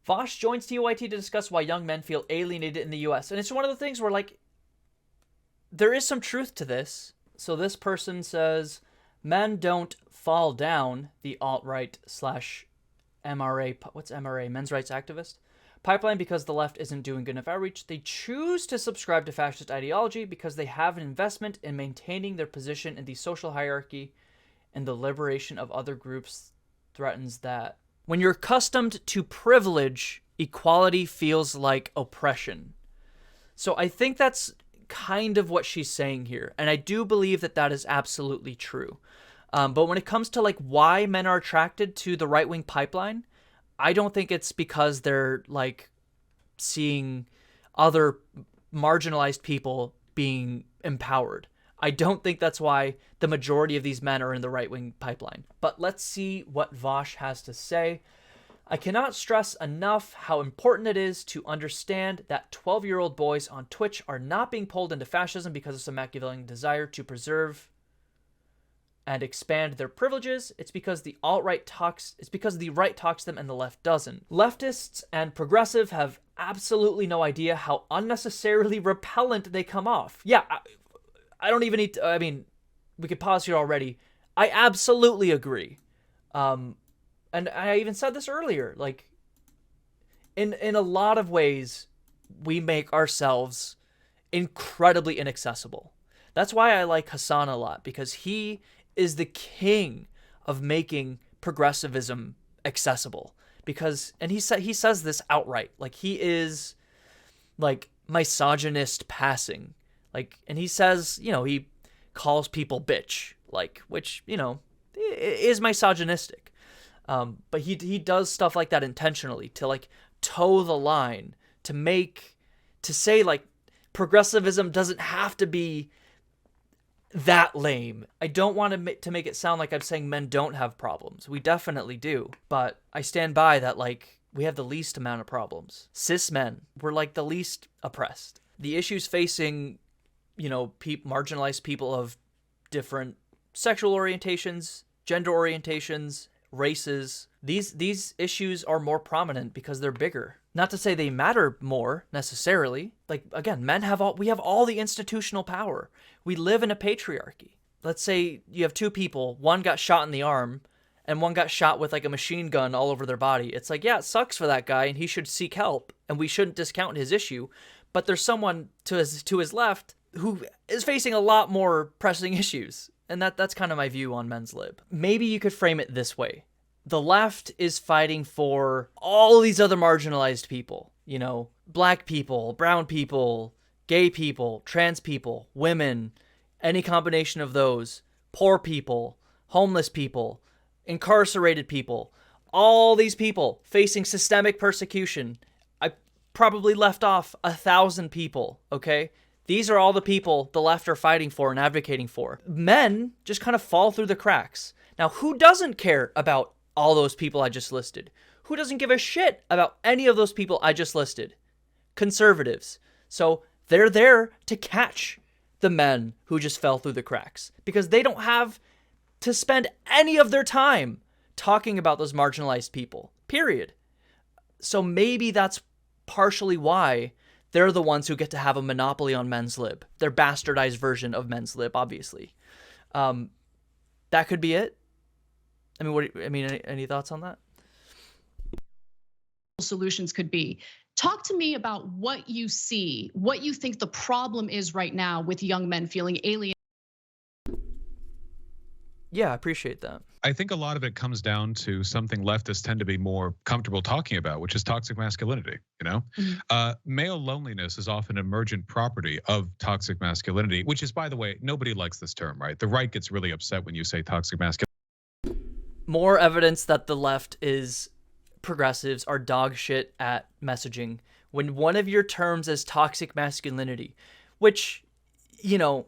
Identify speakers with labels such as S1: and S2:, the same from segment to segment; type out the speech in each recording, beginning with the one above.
S1: Vaush joins TYT to discuss why young men feel alienated in the US. And it's one of the things where, like, there is some truth to this. So this person says, men don't fall down the alt-right slash MRA, what's MRA, men's rights activist, pipeline because the left isn't doing good enough outreach. They choose to subscribe to fascist ideology because they have an investment in maintaining their position in the social hierarchy, and the liberation of other groups threatens that. When you're accustomed to privilege, equality feels like oppression. So I think that's kind of what she's saying here, and I do believe that that is absolutely true. But when it comes to like why men are attracted to the right-wing pipeline, I don't think it's because they're like seeing other marginalized people being empowered. I don't think that's why the majority of these men are in the right-wing pipeline. But let's see what Vaush has to say. I cannot stress enough how important it is to understand that 12-year-old boys on Twitch are not being pulled into fascism because of some Machiavellian desire to preserve and expand their privileges. It's because the alt-right talks, it's because the right talks to them and the left doesn't. Leftists and progressive have absolutely no idea how unnecessarily repellent they come off. Yeah, I don't even need to, I mean, we could pause here already. I absolutely agree. And I even said this earlier, like, in a lot of ways, we make ourselves incredibly inaccessible. That's why I like Hassan a lot, because he is the king of making progressivism accessible. Because, and he says this outright, like, he is, like, misogynist passing. Like, and he says, you know, he calls people bitch, like, which, you know, is misogynistic. But he does stuff like that intentionally to like toe the line, to say like progressivism doesn't have to be that lame. I don't want to make it sound like I'm saying men don't have problems. We definitely do. But I stand by that, like, we have the least amount of problems. Cis men, we're like the least oppressed. The issues facing, you know, marginalized people of different sexual orientations, gender orientations, races, these issues are more prominent because they're bigger. Not to say they matter more necessarily. Like, again, we have all the institutional power. We live in a patriarchy. Let's say you have two people, one got shot in the arm and one got shot with like a machine gun all over their body. It's like, yeah, it sucks for that guy and he should seek help and we shouldn't discount his issue. But there's someone to his left who is facing a lot more pressing issues. And that's kind of my view on men's lib. Maybe you could frame it this way. The left is fighting for all these other marginalized people, you know, black people, brown people, gay people, trans people, women, any combination of those, poor people, homeless people, incarcerated people, all these people facing systemic persecution. I probably left off 1,000 people, okay? These are all the people the left are fighting for and advocating for. Men just kind of fall through the cracks. Now, who doesn't care about all those people I just listed? Who doesn't give a shit about any of those people I just listed? Conservatives. So they're there to catch the men who just fell through the cracks because they don't have to spend any of their time talking about those marginalized people, period. So maybe that's partially why they're the ones who get to have a monopoly on men's lib. Their bastardized version of men's lib, obviously. That could be it. I mean, any thoughts on that?
S2: Solutions could be. Talk to me about what you see, what you think the problem is right now with young men feeling alien.
S1: Yeah, I appreciate that.
S3: I think a lot of it comes down to something leftists tend to be more comfortable talking about, which is toxic masculinity, you know? Male loneliness is often an emergent property of toxic masculinity, which is, by the way, nobody likes this term, right? The right gets really upset when you say toxic masculinity.
S1: More evidence that the left progressives are dog shit at messaging when one of your terms is toxic masculinity, which, you know,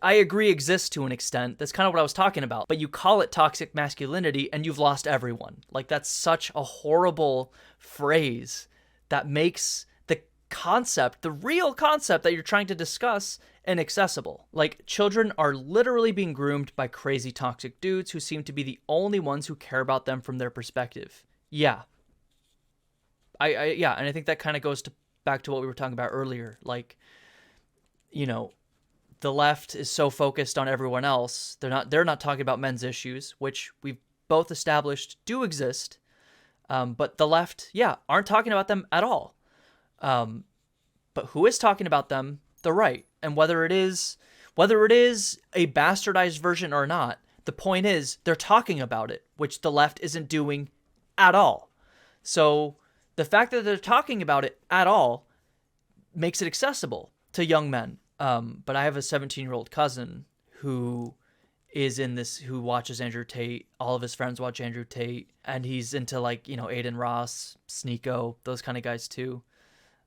S1: I agree exists to an extent. That's kind of what I was talking about. But you call it toxic masculinity and you've lost everyone. Like, that's such a horrible phrase that makes the concept, the real concept that you're trying to discuss, inaccessible. Like, children are literally being groomed by crazy toxic dudes who seem to be the only ones who care about them from their perspective. Yeah. Yeah, and I think that kind of goes back to what we were talking about earlier. Like, you know, the left is so focused on everyone else. They're not talking about men's issues, which we've both established do exist. But the left, yeah, aren't talking about them at all. But who is talking about them? The right. And whether it is a bastardized version or not, the point is they're talking about it, which the left isn't doing at all. So the fact that they're talking about it at all makes it accessible to young men. But I have a 17-year-old cousin who who watches Andrew Tate. All of his friends watch Andrew Tate, and he's into, like, you know, Aiden Ross, Sneeko, those kind of guys too.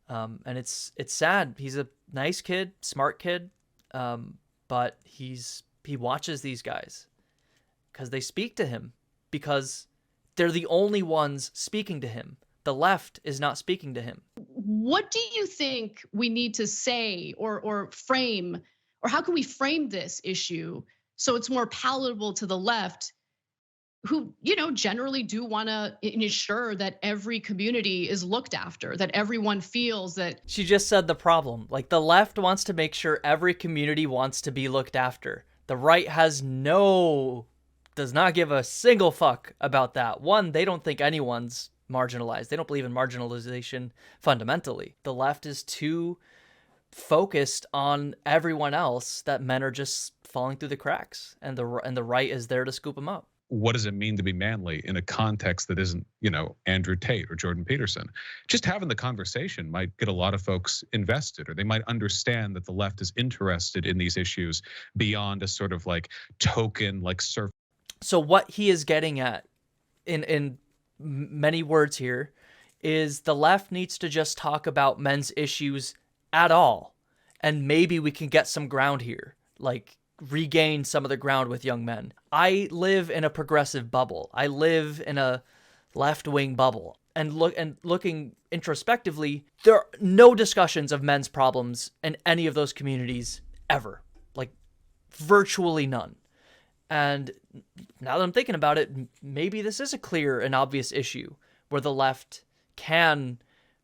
S1: And it's sad. He's a nice kid, smart kid, but he watches these guys because they speak to him, because they're the only ones speaking to him. The left is not speaking to him.
S2: What do you think we need to say or frame, or how can we frame this issue so it's more palatable to the left, who, you know, generally do want to ensure that every community is looked after, that everyone feels that.
S1: She just said the problem. Like, the left wants to make sure every community wants to be looked after. The right does not give a single fuck about that. One, they don't think anyone's marginalized. They don't believe in marginalization fundamentally. The left is too focused on everyone else that men are just falling through the cracks, and the right is there to scoop them up.
S3: What does it mean to be manly in a context that isn't, you know, Andrew Tate or Jordan Peterson? Just having the conversation might get a lot of folks invested, or they might understand that the left is interested in these issues beyond a sort of like token, like surf.
S1: So what he is getting at in many words here is the left needs to just talk about men's issues at all, and maybe we can get some ground here, like regain some of the ground with young men. I live in a progressive bubble. I live in a left-wing bubble. And looking introspectively, there are no discussions of men's problems in any of those communities ever. Like, virtually none. And now that I'm thinking about it, maybe this is a clear and obvious issue where the left can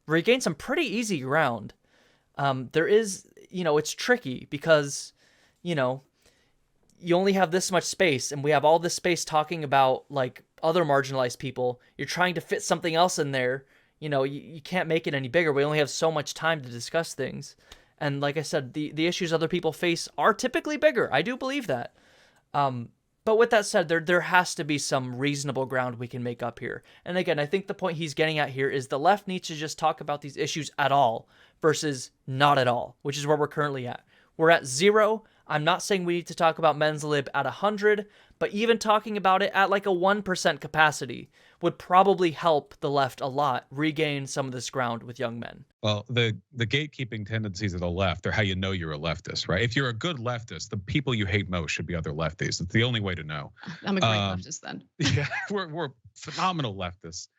S1: regain some pretty easy ground. There is, you know, it's tricky because, you know, you only have this much space, and we have all this space talking about, like, other marginalized people. You're trying to fit something else in there. You know, you can't make it any bigger. We only have so much time to discuss things. And like I said, the issues other people face are typically bigger. I do believe that. But with that said, there has to be some reasonable ground we can make up here. And again, I think the point he's getting at here is the left needs to just talk about these issues at all versus not at all, which is where we're currently at. We're at 0. I'm not saying we need to talk about men's lib at 100, but even talking about it at like a 1% capacity would probably help the left a lot regain some of this ground with young men.
S3: Well, the gatekeeping tendencies of the left are how you know you're a leftist, right? If you're a good leftist, the people you hate most should be other leftists. It's the only way to know.
S2: I'm a great leftist then.
S3: Yeah, we're phenomenal leftists.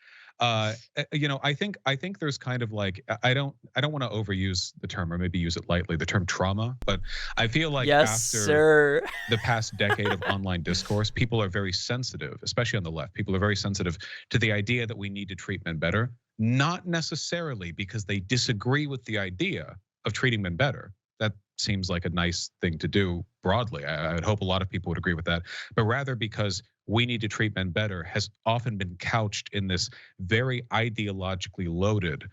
S3: You know, I think there's kind of like, I don't want to overuse the term, or maybe use it lightly, the term trauma, but I feel like after the past decade of online discourse, people are very sensitive, especially on the left. People are very sensitive to the idea that we need to treat men better, not necessarily because they disagree with the idea of treating men better. That seems like a nice thing to do broadly. I would hope a lot of people would agree with that, but rather because we need to treat men better has often been couched in this very ideologically loaded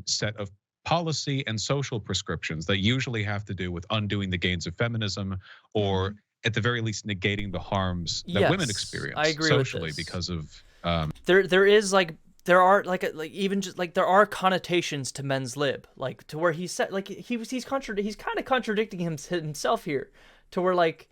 S3: set of policy and social prescriptions that usually have to do with undoing the gains of feminism, or at the very least negating the harms that women experience socially because of
S1: there are connotations to men's lib, like to where he said, like he's kind of contradicting himself here, to where like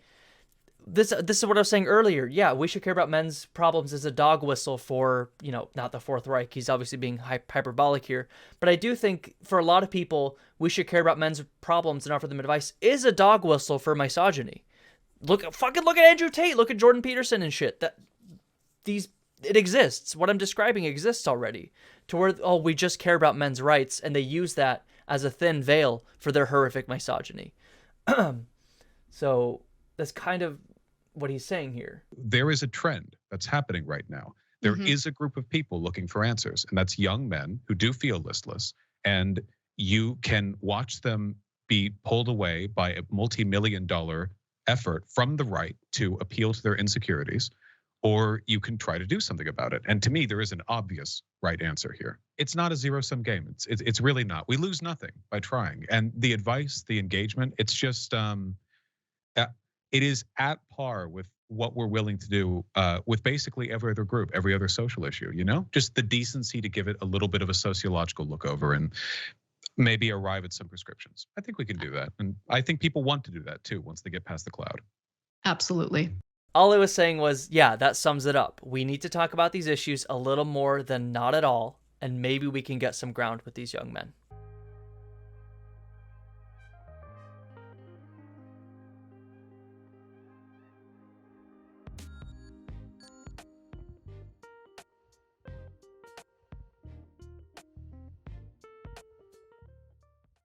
S1: this is what I was saying earlier. Yeah, we should care about men's problems as a dog whistle for, you know, not the Fourth Reich. He's obviously being hyperbolic here, but I do think for a lot of people, we should care about men's problems and offer them advice is a dog whistle for misogyny. Look at Andrew Tate, look at Jordan Peterson and shit. It exists. What I'm describing exists already. To where, we just care about men's rights, and they use that as a thin veil for their horrific misogyny. So that's kind of what he's saying here.
S3: There is a trend that's happening right now There is a group of people looking for answers, and that's young men who do feel listless, and you can watch them be pulled away by a multi-million-dollar effort from the right to appeal to their insecurities, or you can try to do something about it. And to me, there is an obvious right answer here. It's not a zero-sum game. It's really not. We lose nothing by trying. And the advice, the engagement, it's just it is at par with what we're willing to do with basically every other group, every other social issue. Just the decency to give it a little bit of a sociological look over and maybe arrive at some prescriptions. I think we can do that, and I think people want to do that too once they get past the cloud.
S2: Absolutely.
S1: All I was saying was, yeah, that sums it up. We need to talk about these issues a little more than not at all, and maybe we can get some ground with these young men.